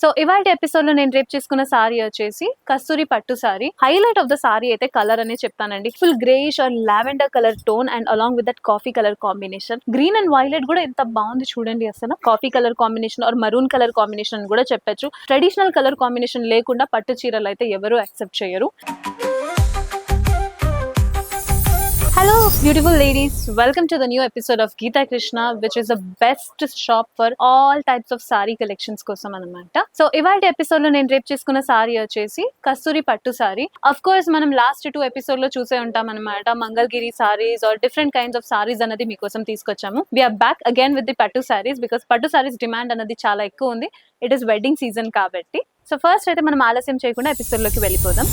So ఇవాళ episode లో నేను రేపు చేసుకున్న సారీ వచ్చేసి కస్తూరి పట్టు sari. Highlight of the sari అయితే కలర్ అనే చెప్తానండి. Full greyish or lavender colour tone and along with that coffee colour combination. Green and violet కూడా ఎంత బాగుంది చూడండి. అసలు coffee colour combination or maroon colour combination అని కూడా చెప్పొచ్చు. ట్రెడిషనల్ కలర్ కాంబినేషన్ లేకుండా పట్టు చీరలు అయితే ఎవరు యాక్సెప్ట్ చేయరు. Hello beautiful ladies, welcome to the new episode of Geeta Krishna, which is the best shop for all types of saree collections కోసం అన్నమాట. సో ఇవాళ ఎపిసోడ్ లో నేను రేపు చేసుకున్న సారీ వచ్చేసి కస్తూరి పట్టు సారీ. అఫ్ కోర్స్ మనం లాస్ట్ 2 ఎపిసోడ్ లో చూసే ఉంటాం అన్నమాట. Mangalagiri saris or different kinds of saris అనేది మీకోసం తీసుకొచ్చాము. We're back again with the పట్టు సారీస్ బికాస్ పట్టు సారీస్ డిమాండ్ అనేది చాలా ఎక్కువ ఉంది. ఇట్ ఈస్ వెడ్డింగ్ సీజన్ కాబట్టి. సో ఫస్ట్ అయితే మనం ఆలస్యం చేయకుండా ఎపిసోడ్ లోకి వెళ్ళిపోదాం.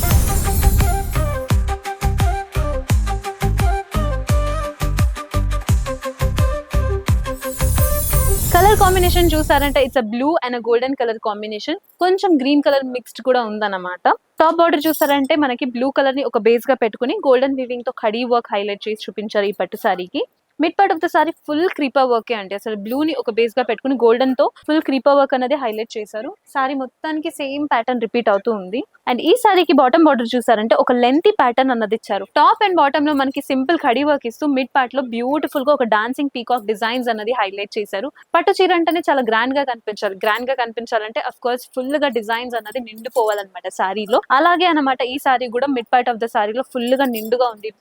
కలర్ కాంబినేషన్ చూసారంటే it's a blue and golden colour combination. కొంచెం గ్రీన్ కలర్ మిక్స్డ్ కూడా ఉందన్నమాట. టాప్ బార్డర్ చూసారంటే మనకి బ్లూ కలర్ ని ఒక బేస్ గా పెట్టుకుని గోల్డెన్ వీవింగ్ తో కడీ వర్క్ హైలైట్ చేసి చూపించారు ఈ పట్టు సారీకి. Mid part of the sari full creeper work అండి. అసలు బ్లూ ని ఒక బేస్ గా పెట్టుకుని గోల్డెన్ తో ఫుల్ క్రీపర్ వర్క్ అనేది హైలైట్ చేశారు. సారీ మొత్తానికి సేమ్ ప్యాటర్న్ రిపీట్ అవుతూ ఉంది. అండ్ ఈ సారీకి బాటమ్ బార్డర్ చూసారంటే ఒక లెంతీ ప్యాటర్న్ అన్నది ఇచ్చారు. టాప్ అండ్ బాటమ్ లో మనకి సింపుల్ కడీ వర్క్ ఇస్తూ మిడ్ పార్ట్ లో బ్యూటిఫుల్ గా ఒక డాన్సింగ్ పీకాక్ డిజైన్స్ అనేది హైలైట్ చేశారు. పట్టు చీర అంటేనే చాలా గ్రాండ్ గా కనిపించాలి. గ్రాండ్ గా కనిపించాలంటే అఫ్ కోర్స్ ఫుల్ గా డిజైన్స్ అన్నది నిండిపోవాలన్నమాట సారీలో. అలాగే అన్నమాట ఈ సారీ కూడా మిడ్ పార్ట్ ఆఫ్ ద సారీలో ఫుల్ గా నిండుగా ఉంది.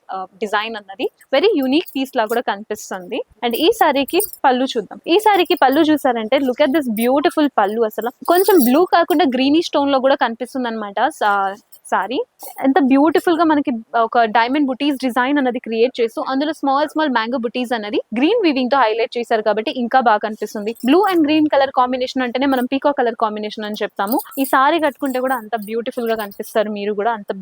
డిజైన్ అన్నది వెరీ యూనిక్ పీస్ లా కూడా కనిపిస్తుంది. అండ్ ఈ సారీకి పళ్ళు చూద్దాం. ఈ సారీకి పళ్ళు చూసారంటే లుక్ ఎట్ దిస్ బ్యూటిఫుల్ పళ్ళు. అసలు కొంచెం బ్లూ కాకుండా గ్రీనిష్ టోన్ లో కూడా కనిపిస్తుంది అనమాట సారీ. ఎంత బ్యూటిఫుల్ గా మనకి ఒక డైమండ్ బుటీస్ డిజైన్ అనేది క్రియేట్ చేస్తూ అందులో స్మాల్ స్మాల్ మ్యాంగో బుటీస్ అనేది గ్రీన్ వీవింగ్ తో హైలైట్ చేశారు కాబట్టి ఇంకా బాగా కనిపిస్తుంది. Blue and green colour combination అంటేనే మనం పీకో కలర్ కాంబినేషన్ అని చెప్తాము. ఈ సారీ కట్టుకుంటే కూడా అంత బ్యూటిఫుల్ గా కనిపిస్తారు. మీరు కూడా అంత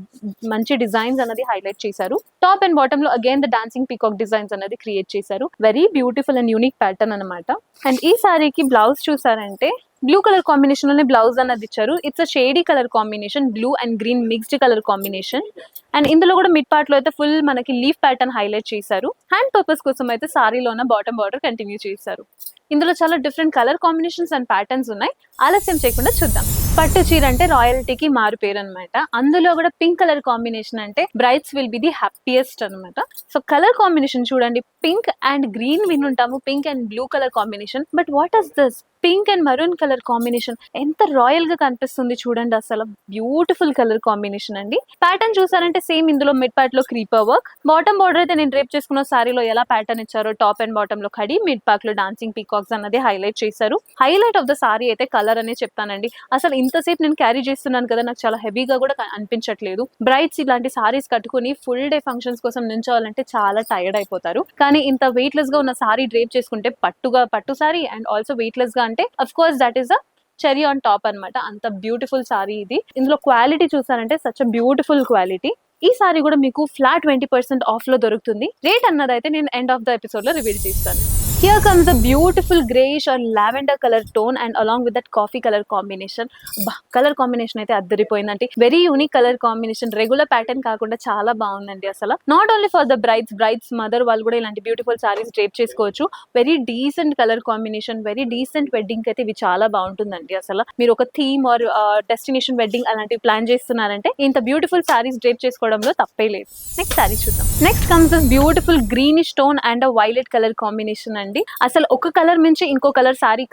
మంచి డిజైన్స్ అనేది హైలైట్ చేశారు. టాప్ అండ్ బాటమ్ లో again the dancing peacock designs అనేది క్రియేట్ చేశారు. Very beautiful and unique pattern అనమాట. అండ్ ఈ సారీకి బ్లౌజ్ చూసారంటే బ్లూ కలర్ కాంబినేషన్ లోనే బ్లౌజ్ అన్నది ఇచ్చారు. It's a shady colour combination, blue and green mixed colour combination. And ఇందులో కూడా మిడ్ పార్ట్ లో అయితే ఫుల్ మనకి లీఫ్ ప్యాటర్న్ హైలైట్ చేశారు. హ్యాండ్ పర్పస్ కోసం అయితే సారీలోన బాటమ్ బార్డర్ కంటిన్యూ చేశారు. ఇందులో చాలా different colour combinations and patterns ఉన్నాయి. ఆలస్యం చేయకుండా చూద్దాం. పట్టు చీర అంటే రాయల్టీకి మారు పేరు అనమాట. అందులో కూడా పింక్ కలర్ కాంబినేషన్ అంటే brides will be the happiest అనమాట. సో కలర్ కాంబినేషన్ చూడండి, పింక్ అండ్ గ్రీన్ వినుంటాము, pink and blue colour combination. But what is this pink and maroon colour combination? ఎంత రాయల్ గా కనిపిస్తుంది చూడండి. అసలు బ్యూటిఫుల్ కలర్ కాంబినేషన్ అండి. ప్యాటర్న్ చూసారంటే సేమ్ ఇందులో మిడ్ పార్ట్ లో క్రీపర్ వర్క్. బాటమ్ బార్డర్ అయితే నేను రేపు చేసుకున్న సారీలో ఎలా ప్యాటర్న్ ఇచ్చారో టాప్ అండ్ బాటమ్ లో కడి, మిడ్ పార్ట్ లో డాన్సింగ్ పీకాక్స్ అన్నది హైలైట్ చేశారు. హైలైట్ ఆఫ్ ద సారీ అయితే కలర్ అనే చెప్తానండి. అసలు ఇంతసేపు నేను క్యారీ చేస్తున్నాను కదా, నాకు చాలా హెవీగా కూడా అనిపించట్లేదు. బ్రైడ్స్ ఇలాంటి సారీస్ కట్టుకుని ఫుల్ డే ఫంక్షన్స్ కోసం నించోవాలంటే చాలా టైర్డ్ అయిపోతారు. కానీ ఇంత వెయిట్ లెస్ గా ఉన్న సారీ డ్రేప్ చేసుకుంటే పట్టు sorry and also weight less గా అంటే of course that is a cherry on top అనమాట. అంత బ్యూటిఫుల్ సారీ ఇది. ఇందులో క్వాలిటీ చూసారంటే సచ్ బ్యూటిఫుల్ క్వాలిటీ. ఈ సారీ కూడా మీకు ఫ్లాట్ 20% ఆఫ్ లో దొరుకుతుంది. రేట్ అన్నదైతే నేను ఎండ్ ఆఫ్ ద ఎపిసోడ్ లో రివీల్ చేస్తాను. Here comes the beautiful greyish or lavender color tone and along with that coffee color combination. Colour combination అయితే అద్దరిపోయిందండి. Very unique colour combination. Regular pattern కాకుండా చాలా బాగుందండి. అసలు not only for the brides mother వాళ్ళు కూడా ఇలాంటి బ్యూటిఫుల్ సారీస్ డ్రేప్ చేసుకోవచ్చు. Very decent colour combination, very decent wedding అయితే ఇవి చాలా బాగుంటుందండి. అసలు మీరు ఒక థీమ్ ఆర్ డెస్టినేషన్ వెడ్డింగ్ అలాంటివి ప్లాన్ చేస్తున్నారంటే ఇంత బ్యూటిఫుల్ సారీస్ డ్రేప్ చేసుకోవడంలో తప్పే లేదు. నెక్స్ట్ సారీ చూద్దాం. Next comes this beautiful greenish tone and violet colour combination అండి. అసలు ఒక కలర్ నుంచి ఇంకో కలర్ సారీ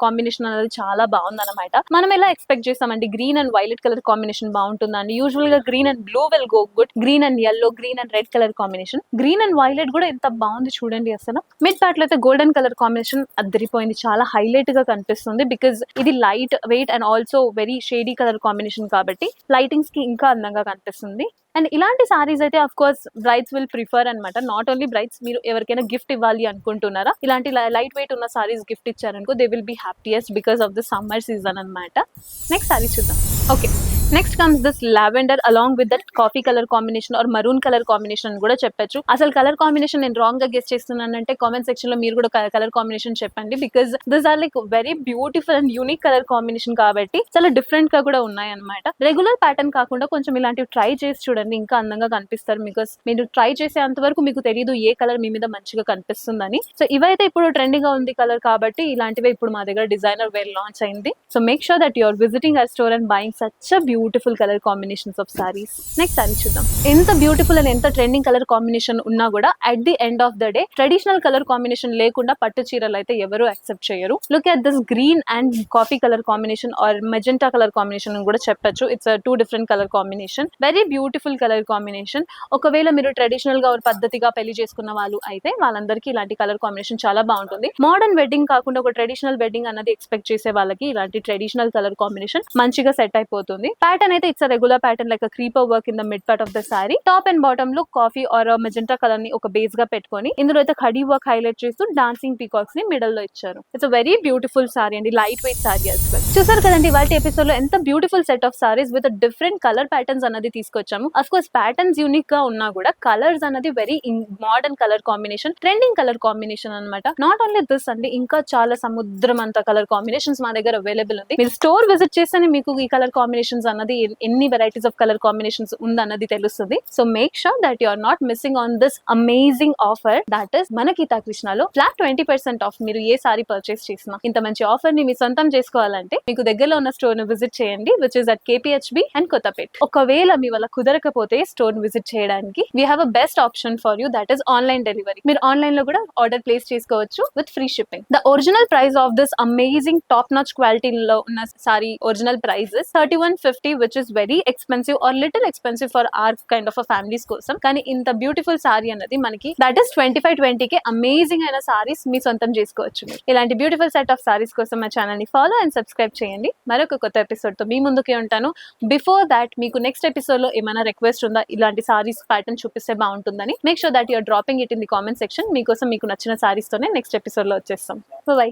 కాంబినేషన్ అనేది చాలా బాగుంది అనమాట. మనం ఎలా ఎక్స్పెక్ట్ చేస్తామండి green and violet colour combination బాగుంటుందండి. యూజువల్ గా green and blue will go good. Green and yellow, green and red colour combination. Green and violet కూడా ఎంత బాగుంది చూడండి. అసలు మిడ్ పార్ట్ లో అయితే గోల్డెన్ కలర్ కాంబినేషన్ అద్దరిపోయింది. చాలా హైలైట్ గా కనిపిస్తుంది బికాజ్ ఇది light weight and also very shady colour combination కాబట్టి లైటింగ్స్ కి ఇంకా అందంగా కనిపిస్తుంది. అండ్ ఇలాంటి సారీస్ అయితే of course brides will prefer అనమాట. నాట్ ఓన్లీ బ్రైడ్స్, మీరు ఎవరికైనా గిఫ్ట్ ఇవ్వాలి అనుకుంటున్నారా, ఇలాంటి లైట్ వెయిట్ ఉన్న సారీస్ గిఫ్ట్ ఇచ్చారనుకో they will be happiest because of the summer season అనమాట. నెక్స్ట్ సారీ చూద్దాం. Okay, next comes this lavender along with that coffee colour combination or maroon colour combination కూడా చెప్పొచ్చు. అసలు కలర్ కాంబినేషన్ నేను రాంగ్ గా guess చేస్తున్నానంటే కామెంట్ సెక్షన్ లో మీరు కూడా కలర్ కాంబినేషన్ చెప్పండి, because this are like very beautiful and unique colour combination కాబట్టి చాలా డిఫరెంట్ గా కూడా ఉన్నాయి అనమాట. రెగ్యులర్ ప్యాటర్న్ కాకుండా కొంచెం ఇలాంటివి ట్రై చేసి చూడండి, ఇంకా అందంగా కనిపిస్తారు. బికాస్ మీరు ట్రై చేసేంత వరకు మీకు తెలియదు ఏ కలర్ మీ మీద మంచిగా కనిపిస్తుందని. సో ఇవైతే ఇప్పుడు ట్రెండింగ్ గా ఉంది కలర్ కాబట్టి ఇలాంటివి ఇప్పుడు మా దగ్గర డిజైనర్ వేర్ లాంచ్ అయింది. So make sure that you're visiting our store and buying such a beautiful colour combinations of saris. Next sari చూద్దాం. ఎంత బ్యూటిఫుల్ అండ్ ఎంత ట్రెండింగ్ కలర్ కాంబినేషన్ ఉన్నా కూడా at the end of the day traditional colour combination లేకుండా పట్టు చీరలు అయితే ఎవరు యాక్సెప్ట్ చేయరు. Look at this green and coffee colour combination or magenta colour combination కూడా చెప్పొచ్చు. It's two different colour combination, very beautiful colour combination. ఒకవేళ మీరు ట్రెడిషనల్ గా పద్ధతిగా పెళ్లి చేసుకున్న వాళ్ళు అయితే వాళ్ళందరికీ ఇలాంటి కలర్ కాంబినేషన్ చాలా బాగుంటుంది. మోడర్న్ వెడ్డింగ్ కాకుండా ఒక ట్రెడిషనల్ వెడ్డింగ్ అన్నది ఎక్స్పెక్ట్ చేసే వాళ్ళకి ఇలాంటి ట్రెడిషనల్ కలర్ కాంబినేషన్ మంచిగా సెట్ అయిపోతుంది. ప్యాటర్న్ అయితే it's regular pattern like creeper work in the mid part of the sorry. Top and bottom లో కాఫీ ఆర్ మెజెంటా కలర్ ని ఒక బేస్ గా పెట్టుకొని ఇందులో అయితే కడీ వర్క్ హైలైట్ చేస్తూ డాన్సింగ్ పీకాక్స్ ని మిడిల్ లో ఇచ్చారు. ఇట్స్ వెరీ బ్యూటిఫుల్ సారీ అండి, light weight sorry as well. చూసారు కదండి వాటి ఎపిసోడ్ లో ఎంత beautiful set of saris with different colour patterns అన్నది తీసుకొచ్చాము. అఫ్ కోర్స్ ప్యాటర్న్స్ యూనిక్ గా ఉన్నా కూడా కలర్స్ అన్నది very modern colour combination, trending colour combination అనమాట. నాట్ ఓన్లీ దిస్ అండి, ఇంకా చాలా సముద్రం అంత కలర్ కాంబినేషన్స్ మా దగ్గర అవైలబుల్ ఉంది. మీరు స్టోర్ విజిట్ చేస్తేనే మీకు ఈ కలర్ కాంబినేషన్స్ అన్నది ఎన్ని వెరైటీస్ ఆఫ్ కలర్ కాంబినేషన్స్ ఉందన్నది తెలుస్తుంది. So make sure that you are not missing on this amazing offer, that is మన గీతా కృష్ణలో ఫ్లాట్ 20% ఆఫ్. మీరు ఏ సారీ పర్చేస్ చేసినా ఇంత మంచి ఆఫర్ ని మీ సొంతం చేసుకోవాలంటే మీకు దగ్గరలో ఉన్న స్టోర్ ను విజిట్ చేయండి, which is at KPHB and Kothapet. ఒకవేళ మీ వల్ల కుదరకపోతే స్టోర్ ను విజిట్ చేయడానికి we have a best option for you, that is online delivery. మీరు ఆన్లైన్ లో కూడా ఆర్డర్ ప్లేస్ చేసుకోవచ్చు with free shipping. The original price of this amazing top notch క్వాలిటీలో ఉన్న sari original price is 3150, which is very expensive or little expensive for our kind of families కోసం. కానీ ఇంత beautiful sorry అన్నది మనకి దట్ ఇస్ 2520 కి amazing అయిన సారీస్ మీ సొంతం చేసుకోవచ్చు. ఇలాంటి బ్యూటిఫుల్ సెట్ ఆఫ్ సారీస్ కోసం మా ఛానల్ ని ఫాలో అండ్ సబ్స్క్రైబ్ చేయండి. మరొక కొత్త ఎపిసోడ్ తో మీ ముందుకే ఉంటాను. బిఫోర్ దాట్ మీకు నెక్స్ట్ ఎపిసోడ్ లో ఏమైనా రిక్వెస్ట్ ఉందా ఇలాంటి సారీస్ ప్యాటర్న్ చూపిస్తే బాగుంటుందని? Make sure that you're dropping it in the comment section. మీకోసం మీకు నచ్చిన సారీస్ తోనే నెక్స్ట్ ఎపిసోడ్ లో వచ్చేస్తాం. బై.